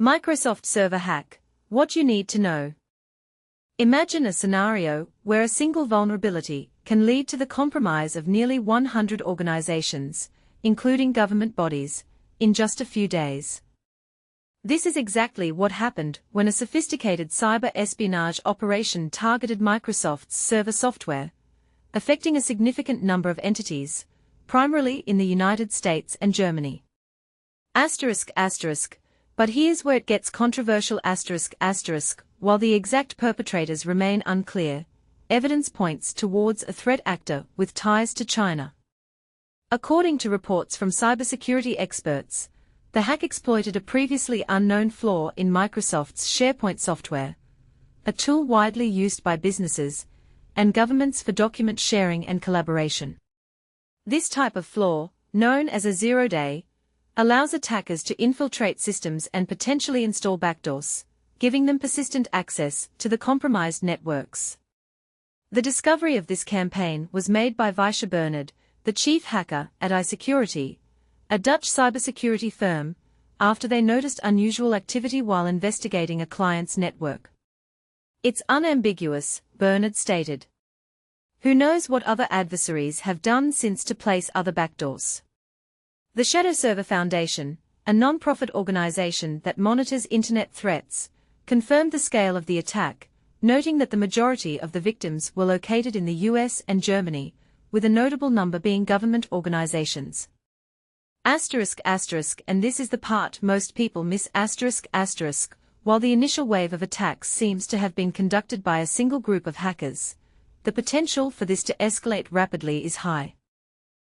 Microsoft Server Hack. What you need to know. Imagine a scenario where a single vulnerability can lead to the compromise of nearly 100 organizations, including government bodies, in just a few days. This is exactly what happened when a sophisticated cyber espionage operation targeted Microsoft's server software, affecting a significant number of entities, primarily in the United States and Germany. But here's where it gets controversial. While the exact perpetrators remain unclear, evidence points towards a threat actor with ties to China. According to reports from cybersecurity experts, the hack exploited a previously unknown flaw in Microsoft's SharePoint software, a tool widely used by businesses and governments for document sharing and collaboration. This type of flaw, known as a zero-day, allows attackers to infiltrate systems and potentially install backdoors, giving them persistent access to the compromised networks. The discovery of this campaign was made by Visha Bernard, the chief hacker at iSecurity, a Dutch cybersecurity firm, after they noticed unusual activity while investigating a client's network. "It's unambiguous," Bernard stated. "Who knows what other adversaries have done since to place other backdoors?" The Shadow Server Foundation, a non-profit organization that monitors internet threats, confirmed the scale of the attack, noting that the majority of the victims were located in the US and Germany, with a notable number being government organizations. And this is the part most people miss. While the initial wave of attacks seems to have been conducted by a single group of hackers, the potential for this to escalate rapidly is high.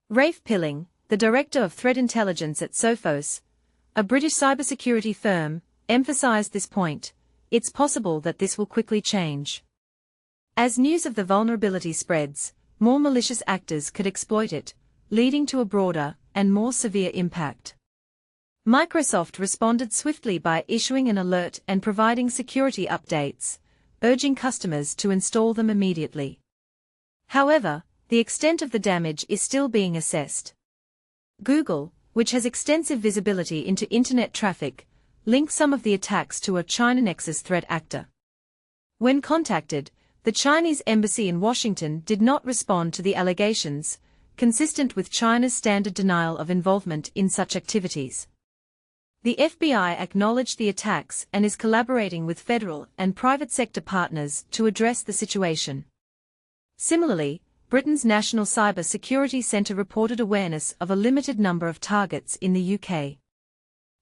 Rafe Pilling, the director of threat intelligence at Sophos, a British cybersecurity firm, emphasized this point. It's possible that this will quickly change. As news of the vulnerability spreads, more malicious actors could exploit it, leading to a broader and more severe impact. Microsoft responded swiftly by issuing an alert and providing security updates, urging customers to install them immediately. However, the extent of the damage is still being assessed. Google, which has extensive visibility into internet traffic, linked some of the attacks to a China Nexus threat actor. When contacted, the Chinese embassy in Washington did not respond to the allegations, consistent with China's standard denial of involvement in such activities. The FBI acknowledged the attacks and is collaborating with federal and private sector partners to address the situation. Similarly, Britain's National Cyber Security Centre reported awareness of a limited number of targets in the UK.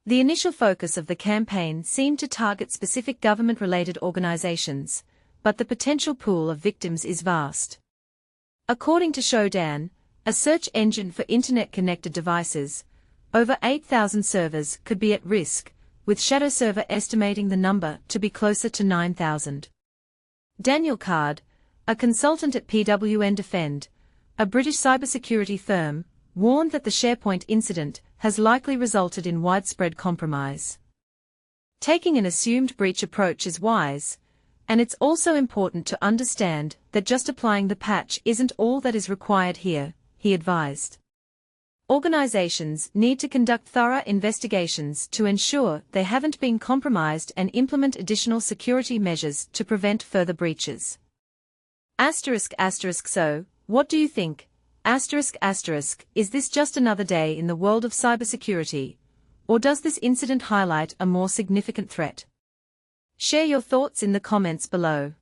The initial focus of the campaign seemed to target specific government-related organisations, but the potential pool of victims is vast. According to Shodan, a search engine for Internet-connected devices, over 8,000 servers could be at risk, with Shadow Server estimating the number to be closer to 9,000. Daniel Card, a consultant at PWN Defend, a British cybersecurity firm, warned that the SharePoint incident has likely resulted in widespread compromise. Taking an assumed breach approach is wise, and it's also important to understand that just applying the patch isn't all that is required here, he advised. Organizations need to conduct thorough investigations to ensure they haven't been compromised and implement additional security measures to prevent further breaches. So, what do you think? Is this just another day in the world of cybersecurity, or does this incident highlight a more significant threat? Share your thoughts in the comments below.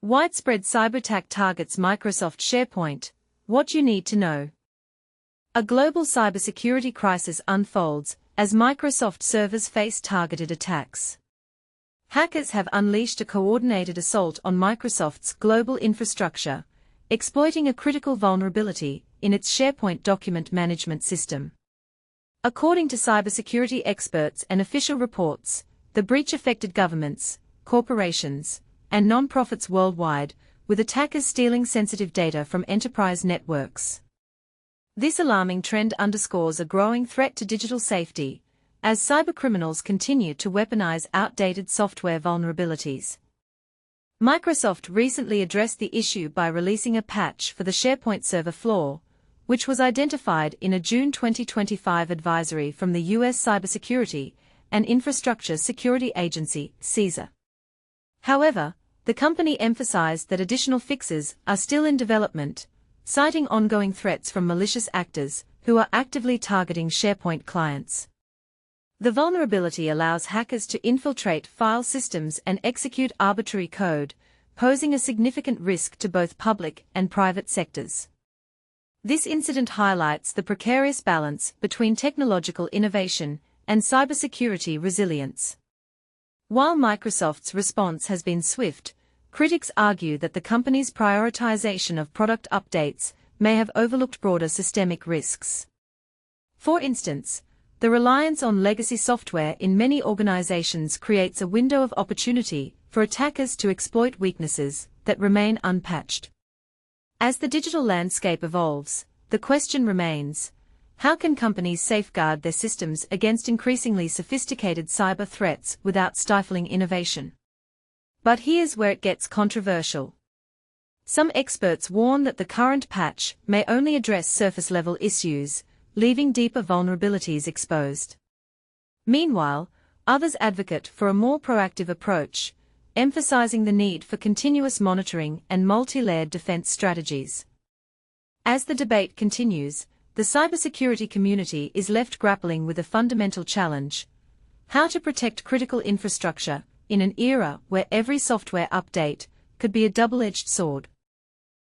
Widespread cyberattack targets Microsoft SharePoint. What you need to know. A global cybersecurity crisis unfolds as Microsoft servers face targeted attacks. Hackers have unleashed a coordinated assault on Microsoft's global infrastructure, exploiting a critical vulnerability in its SharePoint document management system. According to cybersecurity experts and official reports, the breach affected governments, corporations, and non-profits worldwide, with attackers stealing sensitive data from enterprise networks. This alarming trend underscores a growing threat to digital safety, as cybercriminals continue to weaponize outdated software vulnerabilities. Microsoft recently addressed the issue by releasing a patch for the SharePoint server flaw, which was identified in a June 2025 advisory from the US Cybersecurity and Infrastructure Security Agency, CISA. However, the company emphasized that additional fixes are still in development, citing ongoing threats from malicious actors who are actively targeting SharePoint clients. The vulnerability allows hackers to infiltrate file systems and execute arbitrary code, posing a significant risk to both public and private sectors. This incident highlights the precarious balance between technological innovation and cybersecurity resilience. While Microsoft's response has been swift, critics argue that the company's prioritization of product updates may have overlooked broader systemic risks. For instance, the reliance on legacy software in many organizations creates a window of opportunity for attackers to exploit weaknesses that remain unpatched. As the digital landscape evolves, the question remains: how can companies safeguard their systems against increasingly sophisticated cyber threats without stifling innovation? But here's where it gets controversial. Some experts warn that the current patch may only address surface-level issues, leaving deeper vulnerabilities exposed. Meanwhile, others advocate for a more proactive approach, emphasizing the need for continuous monitoring and multi-layered defense strategies. As the debate continues, the cybersecurity community is left grappling with a fundamental challenge: how to protect critical infrastructure in an era where every software update could be a double-edged sword.